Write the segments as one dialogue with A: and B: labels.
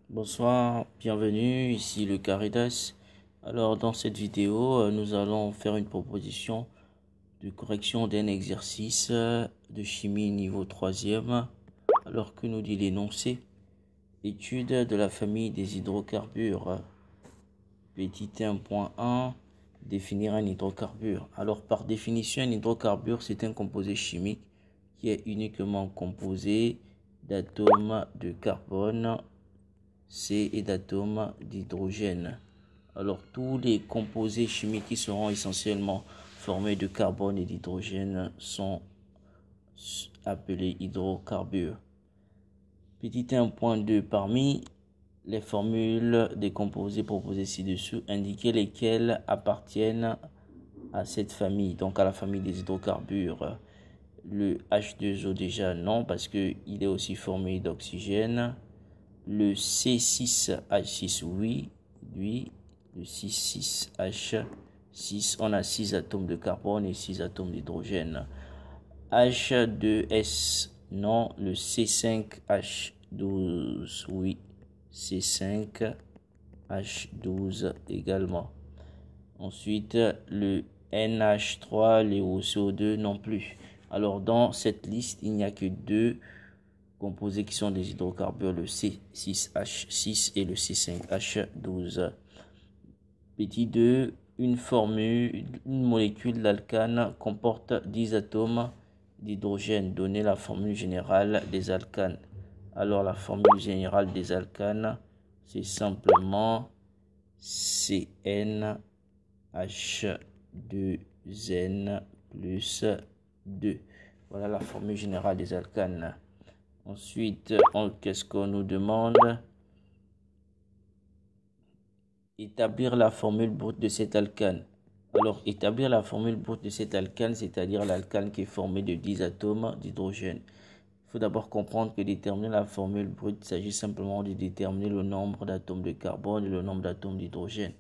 A: Bonsoir, bienvenue, ici le Caritas. Alors dans cette vidéo, nous allons faire une proposition de correction d'un exercice de chimie niveau 3e. Alors que nous dit l'énoncé, étude de la famille des hydrocarbures. Petit 1.1, définir un hydrocarbure. Alors par définition, un hydrocarbure c'est un composé chimique qui est uniquement composé d'atomes de carbone C et d'atomes d'hydrogène. Alors tous les composés chimiques qui seront essentiellement formés de carbone et d'hydrogène sont appelés hydrocarbures. Petit 1.2, parmi les formules des composés proposés ci-dessous, indiquez lesquels appartiennent à cette famille, donc à la famille des hydrocarbures. Le H2O déjà non, parce qu'il est aussi formé d'oxygène. Le C6H6 oui, le C6H6, on a 6 atomes de carbone et 6 atomes d'hydrogène. H2S non, le C5H12 oui, C5H12 également. Ensuite, le NH3, le CO2 non plus. Alors dans cette liste, il n'y a que deux composés qui sont des hydrocarbures, le C6H6 et le C5H12. Petit 2, une molécule d'alcane comporte 10 atomes d'hydrogène. Donnez la formule générale des alcanes. Alors la formule générale des alcanes, c'est simplement CnH2n plus 2. Voilà la formule générale des alcanes. Ensuite, qu'est-ce qu'on nous demande? Établir la formule brute de cet alcane. Alors, établir la formule brute de cet alcane, c'est-à-dire l'alcane qui est formé de 10 atomes d'hydrogène. Il faut d'abord comprendre que déterminer la formule brute, il s'agit simplement de déterminer le nombre d'atomes de carbone et le nombre d'atomes d'hydrogène.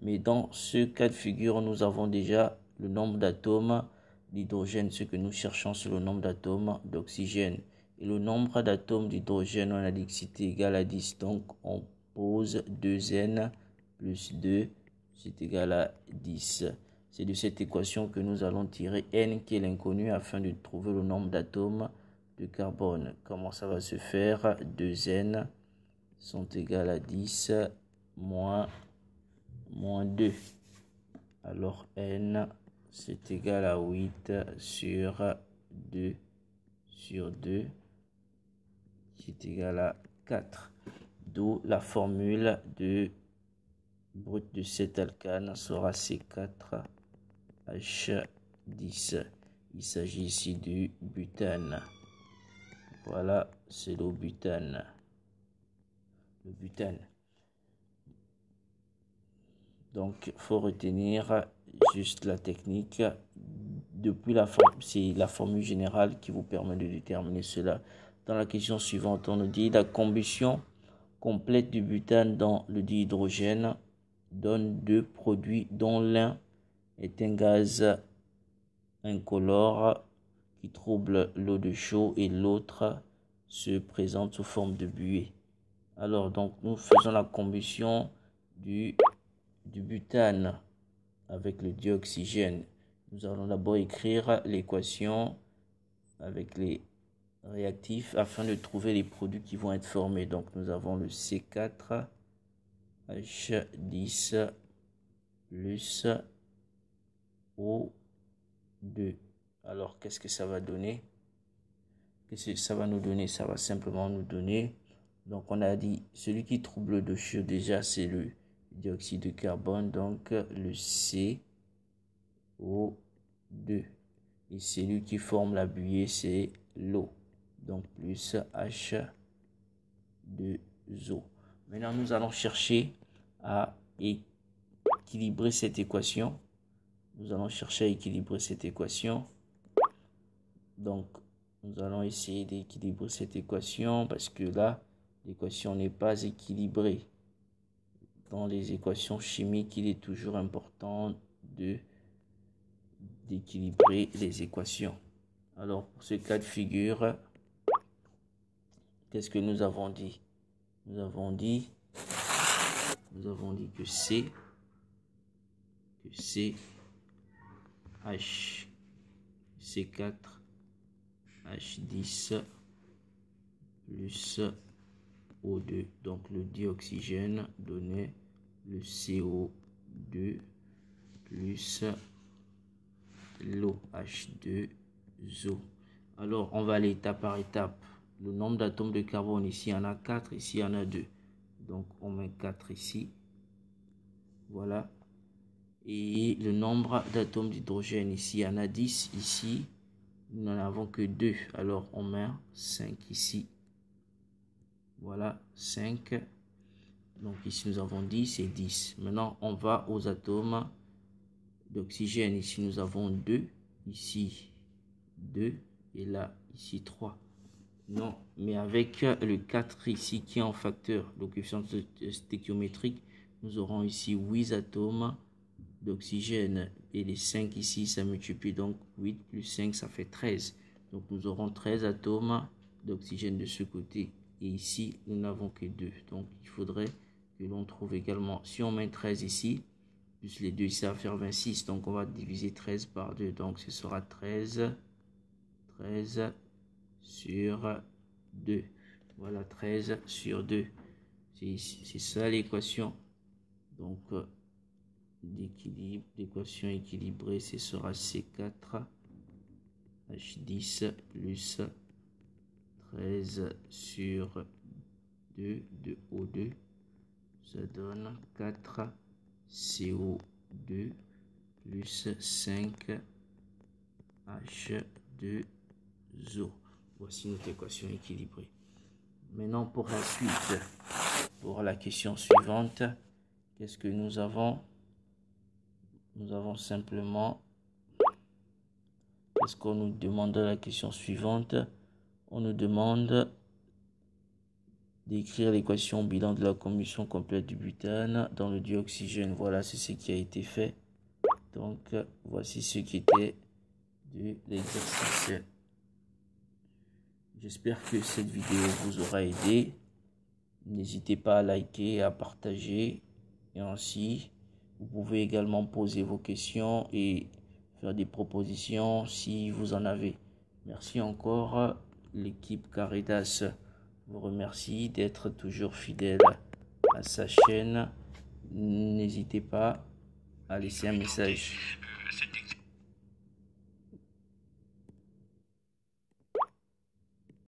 A: Mais dans ce cas de figure, nous avons déjà le nombre d'atomes d'hydrogène. Ce que nous cherchons, c'est le nombre d'atomes d'oxygène. Et le nombre d'atomes d'hydrogène, on a dit que c'était égal à 10. Donc, on pose 2n plus 2, c'est égal à 10. C'est de cette équation que nous allons tirer n qui est l'inconnu afin de trouver le nombre d'atomes de carbone. Comment ça va se faire? 2n sont égales à 10 moins 2. Alors n c'est égal à 8 sur 2 c'est égal à 4. D'où la formule de brute de cet alcane sera C4H10. Il s'agit ici du butane. Voilà, c'est le butane. Donc, il faut retenir juste la technique. Depuis c'est la formule générale qui vous permet de déterminer cela. Dans la question suivante, on nous dit la combustion complète du butane dans le dihydrogène donne deux produits dont l'un est un gaz incolore qui trouble l'eau de chaud et l'autre se présente sous forme de buée. Alors donc nous faisons la combustion du butane avec le dioxygène. Nous allons d'abord écrire l'équation avec les réactifs afin de trouver les produits qui vont être formés. Donc nous avons le C4H10 plus O2. Alors qu'est-ce que ça va donner? Qu'est-ce que ça va nous donner? Ça va simplement nous donner, donc on a dit celui qui trouble de chaud déjà c'est le dioxyde de carbone, donc le CO2, et celui qui forme la buée c'est l'eau, donc plus H2O. Maintenant nous allons chercher à équilibrer cette équation. Donc nous allons essayer d'équilibrer cette équation parce que là l'équation n'est pas équilibrée. Dans les équations chimiques, il est toujours important d'équilibrer les équations. Alors pour ce cas de figure, qu'est-ce que nous avons dit? Nous avons dit que C, H, C4, H10 plus O2. Donc le dioxygène donnait le CO2 plus l'OH2O. Alors on va aller étape par étape. Le nombre d'atomes de carbone, ici il y en a 4, ici il y en a 2. Donc on met 4 ici. Voilà. Et le nombre d'atomes d'hydrogène, ici il y en a 10, ici nous n'en avons que 2. Alors on met 5 ici. Voilà, 5. Donc ici nous avons 10 et 10. Maintenant on va aux atomes d'oxygène. Ici nous avons 2, ici 2 et là ici 3. Non, mais avec le 4 ici qui est en facteur, le coefficient stéchiométrique, nous aurons ici 8 atomes d'oxygène et les 5 ici ça multiplie, donc 8 plus 5 ça fait 13. Donc nous aurons 13 atomes d'oxygène de ce côté et ici nous n'avons que 2. Donc il faudrait que l'on trouve également, si on met 13 ici plus les 2 ici ça va faire 26, donc on va diviser 13 par 2, donc ce sera 13 sur 2. Voilà, 13 sur 2. C'est ça l'équation. Donc, l'équation équilibrée, ce sera C4 H10 plus 13 sur 2 de O2. Ça donne 4 CO2 plus 5 H2O. Voici notre équation équilibrée. Maintenant, pour la suite, pour la question suivante, qu'est-ce que nous avons? Nous avons simplement, qu'est-ce qu'on nous demande dans la question suivante? On nous demande d'écrire l'équation bilan de la combustion complète du butane dans le dioxygène. Voilà, c'est ce qui a été fait. Donc, voici ce qui était de l'exercice. J'espère que cette vidéo vous aura aidé. N'hésitez pas à liker, à partager. Et ainsi, vous pouvez également poser vos questions et faire des propositions si vous en avez. Merci encore. L'équipe Caridas vous remercie d'être toujours fidèle à sa chaîne. N'hésitez pas à laisser un message.